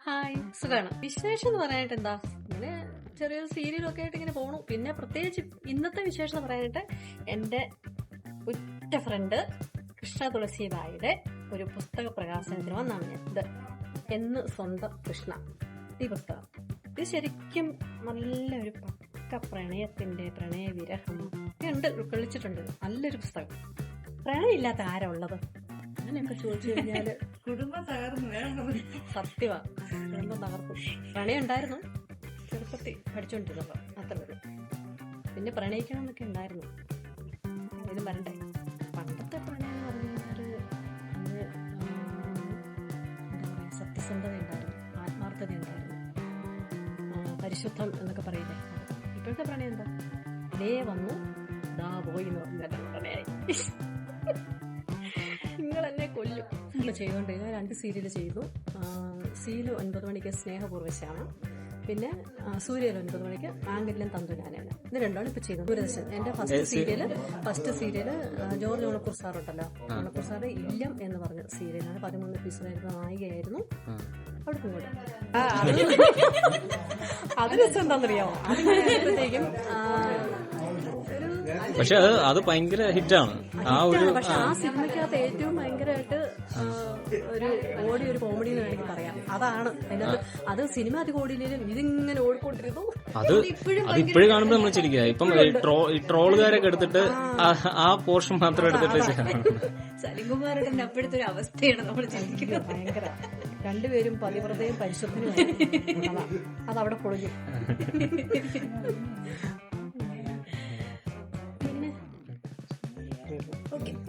Hi, സുഖമാണ്. വിശേഷം എന്ന് പറയാനായിട്ട് എന്താ, ഇങ്ങനെ ചെറിയൊരു സീരിയലൊക്കെ ആയിട്ട് ഇങ്ങനെ പോണു. പിന്നെ പ്രത്യേകിച്ച് ഇന്നത്തെ വിശേഷം എന്ന് പറയാനായിട്ട് എൻ്റെ ഉറ്റ ഫ്രണ്ട് കൃഷ്ണ തുളസി ബായിയുടെ ഒരു പുസ്തക പ്രകാശനത്തിന് വന്നാണ് ഞാൻ. ഇത് എന്ന് സ്വന്തം കൃഷ്ണ, ഈ പുസ്തകം. ഇത് ശരിക്കും നല്ലൊരു പക്ക പ്രണയത്തിന്റെ പ്രണയവിരഹം ഒക്കെ ഉണ്ട്, ഉൾക്കൊള്ളിച്ചിട്ടുണ്ട്. നല്ലൊരു പുസ്തകം. പ്രണയമില്ലാത്ത ആരാ ഉള്ളത്? അങ്ങനെയൊക്കെ ചോദിച്ചു കഴിഞ്ഞാല് കുടുംബം തകർന്നു. സത്യമാ, കുടുംബം തകർക്കും. പ്രണയം ഉണ്ടായിരുന്നു ചെറുപ്പത്തിൽ പഠിച്ചോണ്ടിരുന്നപ്പോ, അത്ര വരും. പിന്നെ പ്രണയിക്കണം എന്നൊക്കെ ഉണ്ടായിരുന്നു. ഇത് വരണ്ടേ. പണ്ടത്തെ പ്രണയം എന്ന് പറഞ്ഞു കഴിഞ്ഞാല് അന്ന് എന്താ പറയാ, സത്യസന്ധത ഉണ്ടായിരുന്നു, ആത്മാർത്ഥത ഉണ്ടായിരുന്നു, പരിശുദ്ധം എന്നൊക്കെ പറയില്ലേ. ഇപ്പോഴത്തെ പ്രണയം എന്താ, ഇതേ വന്നു ദാ പോയി എന്ന് പറഞ്ഞ പ്രണയായി. നിങ്ങൾ എന്നെ കൊല്ലും. ഇപ്പൊ ചെയ്തോണ്ട് ഞാൻ 2 സീരിയൽ ചെയ്തു. സീല് 9 മണിക്ക് സ്നേഹപൂർവശാണ്, പിന്നെ സൂര്യയിൽ 9 മണിക്ക് ആംഗല്യം തന്തുനാനാണ്. ഇത് രണ്ടാണ് ഇപ്പൊ ചെയ്തത്. ദൂരദർശൻ എന്റെ first serial George Onakkoor sir ഉണ്ടല്ലോ, ഓണക്കൂർ സാറ് ഇല്ലം എന്ന് പറഞ്ഞ സീരിയലാണ്. 13 എപ്പിസോഡായിരുന്നു, നായികയായിരുന്നു. അവിടെ കൂടെ അത് രസം എന്താണെന്നറിയാമോ, അതിങ്ങനെയായപ്പോഴത്തേക്കും പക്ഷെ അത് ഭയങ്കര ഹിറ്റാണ്. പക്ഷെ ആ സിനിമയ്ക്കകത്ത് ഏറ്റവും ഭയങ്കരമായിട്ട് ഒരു കോമഡി എന്ന് വേണമെങ്കിൽ പറയാം. അതാണ് അതിനകത്ത്. അത് സിനിമ അധികം ഓടിയില്ലേലും ഇതിങ്ങനെ ഓടിക്കൊണ്ടിരുന്നു. അത് ഇപ്പോഴും കാണുമ്പോൾ നമ്മൾ ചിരിക്കുക. ഇപ്പം ട്രോളുകാരൊക്കെ എടുത്തിട്ട് ആ പോർഷൻ മാത്രം എടുത്തിട്ട് സലിംകുമാരുടെ അപ്പോഴത്തെ ഒരു അവസ്ഥയാണ് നമ്മൾ ചിന്തിക്കുന്നത്. ഭയങ്കര രണ്ടുപേരും പതിവ്രതയും പരിശുദ്ധനും അതവിടെ പൊളിഞ്ഞു. പിന്നെ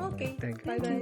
ഓക്കെ ബൈ ബൈ.